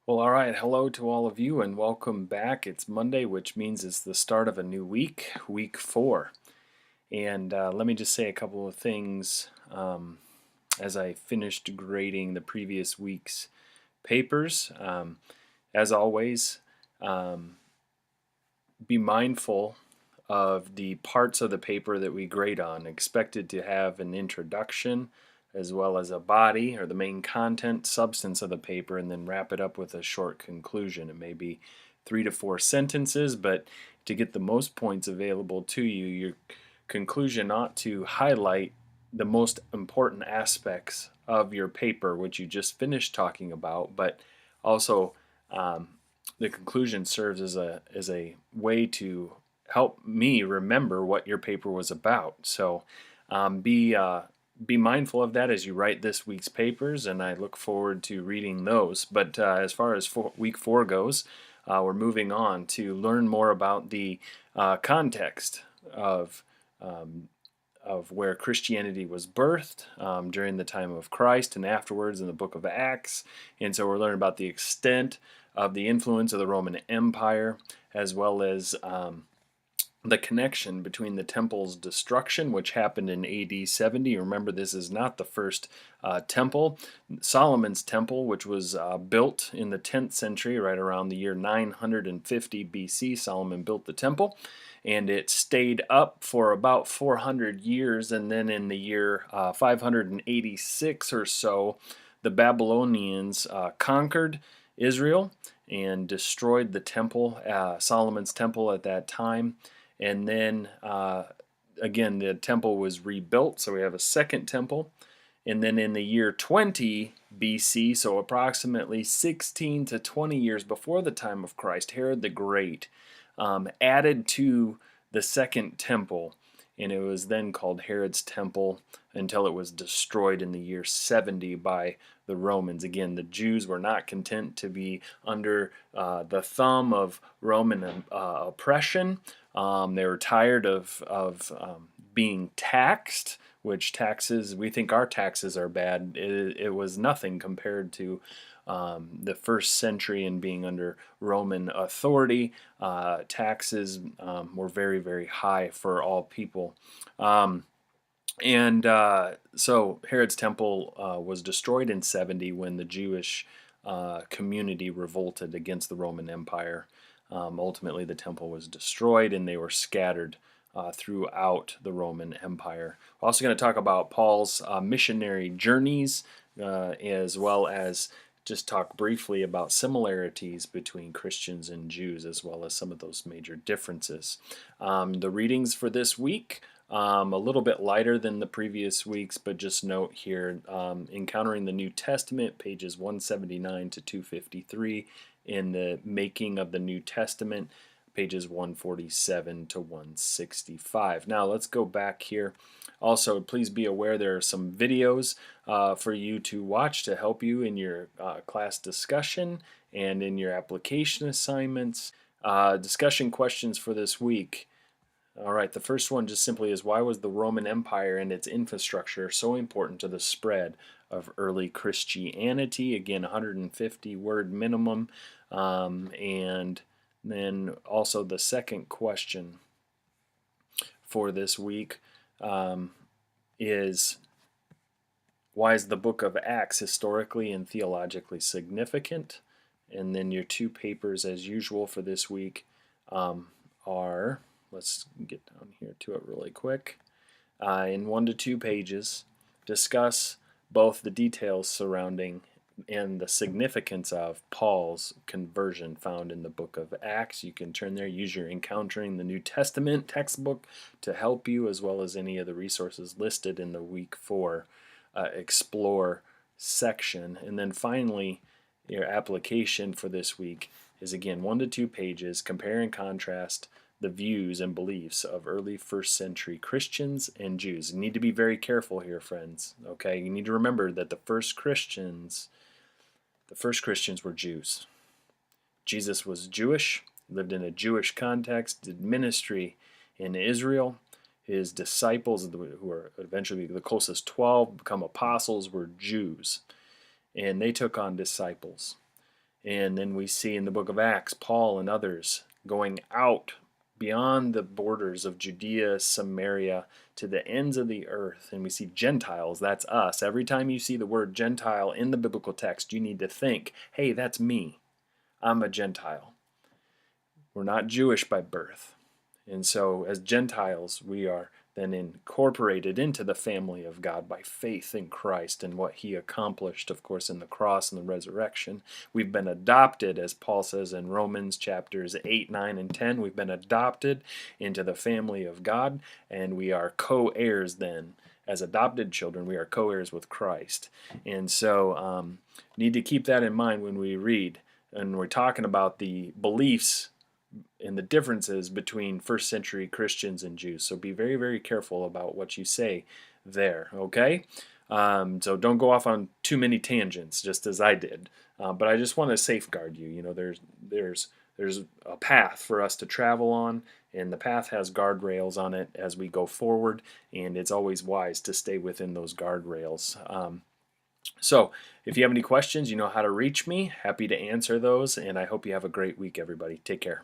Well, all right. Hello to all of you and welcome back. It's Monday, which means it's the start of a new week, week 4. And let me just say a couple of things as I finished grading the previous week's papers. As always, um, be mindful of the parts of the paper that we grade on. Expected to have an introduction as well as a body or the main content substance of the paper, and then wrap it up with a short conclusion. It may be 3 to 4 sentences, but to get the most points available to you, your conclusion ought to highlight the most important aspects of your paper, which you just finished talking about, but also um, the conclusion serves as a way to help me remember what your paper was about. So be mindful of that as you write this week's papers, and I look forward to reading those. But as far as week 4 goes, we're moving on to learn more about the context um, of where Christianity was birthed during the time of Christ and afterwards in the book of Acts. And so we're learning about the extent of the influence of the Roman Empire, as well as the connection between the temple's destruction, which happened in AD 70. Remember, this is not the first temple. Solomon's temple, which was built in the 10th century, right around the year 950 BC, Solomon built the temple. And it stayed up for about 400 years. And then in the year 586 or so, the Babylonians conquered Israel and destroyed the temple, Solomon's temple at that time. And then again, the temple was rebuilt, so we have a second temple. And then in the year 20 BC, so approximately 16 to 20 years before the time of Christ, Herod the Great added to the second temple, and it was then called Herod's Temple until it was destroyed in the year 70 by the Romans. Again, the Jews were not content to be under the thumb of Roman oppression. They were tired of being taxed, which taxes, we think our taxes are bad. It was nothing compared to the first century and being under Roman authority. Taxes were very, very high for all people. So Herod's temple was destroyed in 70 when the Jewish community revolted against the Roman Empire. Ultimately, the temple was destroyed and they were scattered throughout the Roman Empire. We're also going to talk about Paul's missionary journeys, as well as just talk briefly about similarities between Christians and Jews, as well as some of those major differences. The readings for this week, a little bit lighter than the previous weeks, but just note here, Encountering the New Testament, pages 179 to 253, in the Making of the New Testament, pages 147 to 165. Now let's go back here. Also, please be aware there are some videos for you to watch to help you in your class discussion and in your application assignments. Discussion questions for this week. All right, the first one just simply is, why was the Roman Empire and its infrastructure so important to the spread of early Christianity? Again, 150 word minimum. And then also the second question for this week is, why is the book of Acts historically and theologically significant? And then your two papers, as usual for this week, are, let's get down here to it really quick, in 1 to 2 pages, discuss both the details surrounding and the significance of Paul's conversion found in the book of Acts. You can turn there, use your Encountering the New Testament textbook to help you, as well as any of the resources listed in the week 4 Explore section. And then finally, your application for this week is again 1 to 2 pages, compare and contrast the views and beliefs of early first century Christians and Jews. You need to be very careful here, friends. Okay, you need to remember that the first Christians were Jews. Jesus was Jewish, lived in a Jewish context, did ministry in Israel. His disciples, who were eventually the closest 12, become apostles, were Jews. And they took on disciples. And then we see in the book of Acts, Paul and others going out beyond the borders of Judea, Samaria, to the ends of the earth. And we see Gentiles, that's us. Every time you see the word Gentile in the biblical text, you need to think, hey, that's me. I'm a Gentile. We're not Jewish by birth. And so, as Gentiles, we are then incorporated into the family of God by faith in Christ and what he accomplished, of course, in the cross and the resurrection. We've been adopted, as Paul says in Romans chapters 8, 9, and 10. We've been adopted into the family of God, and we are co-heirs then. As adopted children, we are co-heirs with Christ. And so, need to keep that in mind when we read. And we're talking about the beliefs and the differences between first century Christians and Jews. So be very, very careful about what you say there, okay? So don't go off on too many tangents, just as I did. But I just want to safeguard you. You know, there's a path for us to travel on, and the path has guardrails on it as we go forward, and it's always wise to stay within those guardrails. So if you have any questions, you know how to reach me. Happy to answer those, and I hope you have a great week, everybody. Take care.